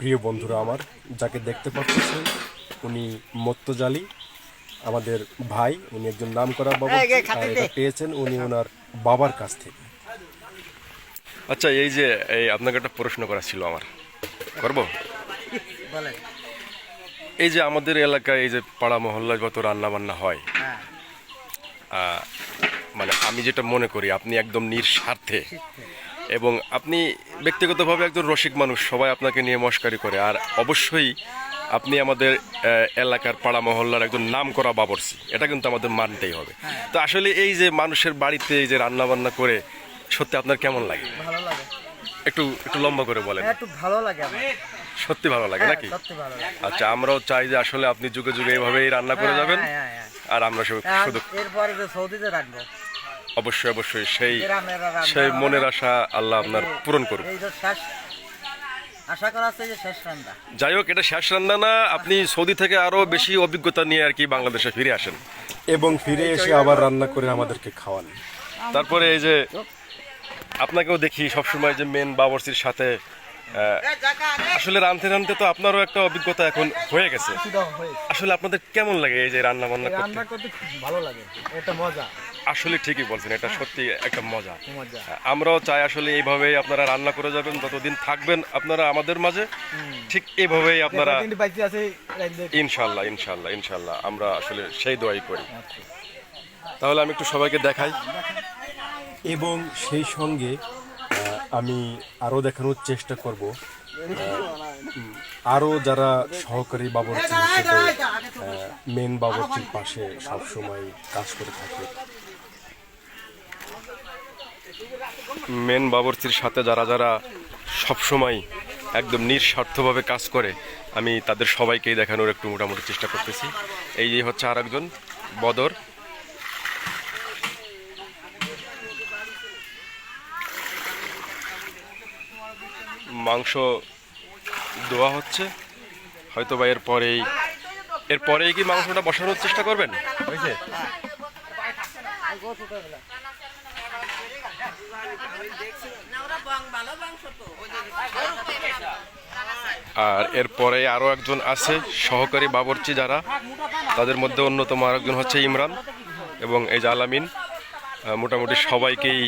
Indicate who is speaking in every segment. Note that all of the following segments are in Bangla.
Speaker 1: প্রিয় বন্ধুরা আমার, যাকে দেখতে পাচ্ছেন উনি মত্তজালি আমাদের ভাই। উনি একজন নামকরা বাবা, আর এটা পেয়েছেন উনি ওনার বাবার কাছ থেকে।
Speaker 2: আচ্ছা, এই যে আপনাকে একটা প্রশ্ন করা ছিল আমার, করব? এই যে আমাদের এলাকায় এই যে পাড়া মহল্লায় যত রান্না বান্না হয়, মানে আমি যেটা মনে করি আপনি একদম নিঃস্বার্থে, এবং আপনি ব্যক্তিগতভাবে একজন রসিক মানুষ, সবাই আপনাকে নিয়ে মশকারি করে, আর অবশ্যই আপনি আমাদের এলাকার পাড়া মহল্লার একজন নামকরা বাবরচি, এটা কিন্তু আমাদের মানতেই হবে। তো আসলে এই যে মানুষের বাড়িতে এই যে রান্না বান্না করে সত্যি আপনার কেমন লাগে?
Speaker 3: ভালো লাগে।
Speaker 2: একটু একটু লম্বা করে বলেন।
Speaker 3: একটু ভালো লাগে আমার।
Speaker 2: সত্যি ভালো লাগে নাকি?
Speaker 3: সত্যি ভালো লাগে।
Speaker 2: আচ্ছা, আমরাও চাই যে আসলে আপনি যুগে যুগে এইভাবেই রান্না করে যাবেন, আর আমরা শুধু
Speaker 3: এরপরে যে সৌদিতে রাখবো।
Speaker 2: অবশ্যই অবশ্যই সেই মনের আশা আল্লাহ আপনার পূরণ করুন।
Speaker 3: এই তো শেষ আশা করা আছে যে শেষ রান্না।
Speaker 2: যাই হোক, এটা শেষ রান্না না, আপনি সৌদি থেকে আরো বেশি অভিজ্ঞতা নিয়ে আর কি বাংলাদেশে ফিরে আসেন,
Speaker 1: এবং ফিরে এসে আবার রান্না করে আমাদেরকে খাওয়ান।
Speaker 2: তারপরে এই যে আপনাকেও দেখি সবসময় যে মেন বাবরচির সাথে আসলে রাঁধতে রাঁধতে তো আপনারও একটা অভিজ্ঞতা এখন হয়ে গেছে। আসলে আপনাদের কেমন লাগে এই যে রান্না বান্না
Speaker 3: করতে? খুব ভালো লাগে, এটা মজা।
Speaker 2: আসলে ঠিকই বলছেন, এটা সত্যি একটা মজা। আমরাও চাই আসলে এইভাবেই আপনারা রান্না করে যাবেন, যতদিন থাকবেন আপনারা আমাদের মাঝে, ঠিক এইভাবেই আপনারা ইনশাল্লাহ ইনশাল্লাহ ইনশাল্লাহ আমরা আসলে সেই দোয়াই করি। তাহলে আমি একটু সবাইকে দেখাই,
Speaker 1: এবং সেই সঙ্গে আমি আরও দেখানোর চেষ্টা করব আরও যারা সহকারী বাবরচি হিসেবে মেন বাবরচির পাশে সবসময় কাজ করে থাকে।
Speaker 2: মেন বাবরচির সাথে যারা যারা সবসময় একদম নিঃস্বার্থভাবে কাজ করে, আমি তাদের সবাইকেই দেখানোর একটু মোটামুটি চেষ্টা করতেছি। এই যে হচ্ছে আর একজন বদর। মাংস ধোয়া হচ্ছে, হয়তো বা এরপরেই কি মাংসটা বসানোর চেষ্টা করবেন, বুঝছে? আর এরপরে আরো একজন আছে সহকারী বাবরচি যারা, তাদের মধ্যে অন্যতম আরেকজন হচ্ছে ইমরান এবং এই যে আলামিন। মোটামুটি সবাইকেই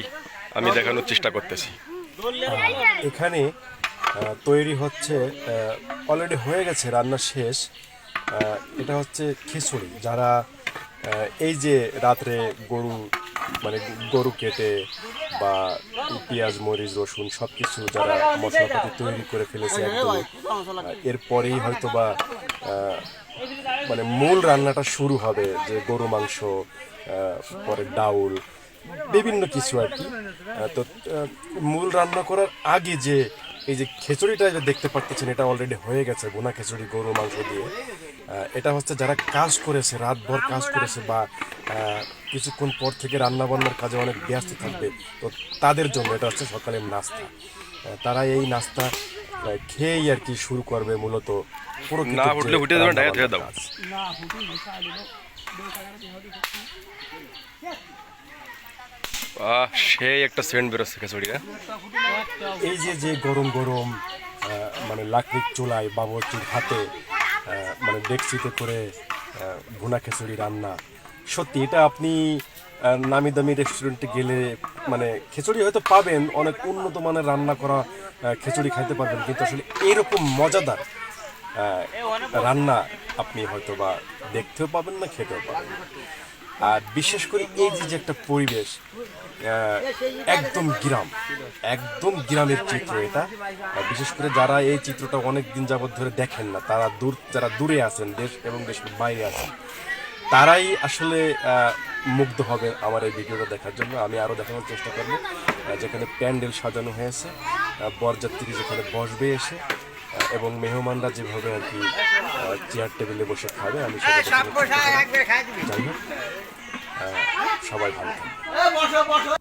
Speaker 2: আমি দেখানোর চেষ্টা করতেছি।
Speaker 1: এখানে তৈরি হচ্ছে, অলরেডি হয়ে গেছে, রান্না শেষ। এটা হচ্ছে খিচুড়ি। যারা এই যে রাত্রে গরু কেটে বা পেঁয়াজ মরিচ রসুন সব কিছু যারা মশলাপাতি তৈরি করে ফেলেছে একদম, এরপরেই হয়তো বা মূল রান্নাটা শুরু হবে, যে গরু মাংস, পরে ডাউল, বিভিন্ন কিছু আর কি। তো মূল রান্না করার আগে যে এই যে খিচুড়িটা দেখতে পাচ্ছেন, এটা অলরেডি হয়ে গেছে, ভুনা খিচুড়ি গরু মাংস দিয়ে। এটা হচ্ছে যারা কাজ করেছে, রাতভর কাজ করেছে, বা কিছুক্ষণ পর থেকে রান্না বান্নার কাজে অনেক ব্যস্ত থাকবে, তো তাদের জন্য এটা হচ্ছে সকালের নাস্তা। তারা এই নাস্তা খেয়েই আর কি শুরু করবে মূলত পুরো।
Speaker 2: সেই একটা সেন্ট বেরোচ্ছে খিচুড়িটা।
Speaker 1: এই যে গরম গরম লাকড়ির চুলায় বাবরচির হাতে ডেকচিতে করে ভুনা খিচুড়ি রান্না, সত্যি এটা আপনি নামি দামি রেস্টুরেন্টে গেলে খিচুড়ি হয়তো পাবেন, অনেক উন্নত মানের রান্না করা খিচুড়ি খাইতে পারবেন, কিন্তু আসলে এরকম মজাদার রান্না আপনি হয়তো বা দেখতেও পাবেন না, খেতেও পাবেন না। আর বিশেষ করে এই যে একটা পরিবেশ, একদম গ্রামের চিত্র এটা। বিশেষ করে যারা এই চিত্রটা অনেক দিন যাবত ধরে দেখেন না, তারা যারা দূরে আছেন, দেশ এবং দেশের বাইরে আছেন, তারাই আসলে মুগ্ধ হবে আমার এই ভিডিওটা দেখার জন্য। আমি আরও দেখানোর চেষ্টা করব যেখানে প্যান্ডেল সাজানো হয়েছে, বরযাত্রী যেখানে বসবে এসে, এবং মেহমানরা যেভাবে আর কি চেয়ার টেবিলে বসে খাবে, আমি সেটা যাই হোক, সবাই ভালো থাকবে।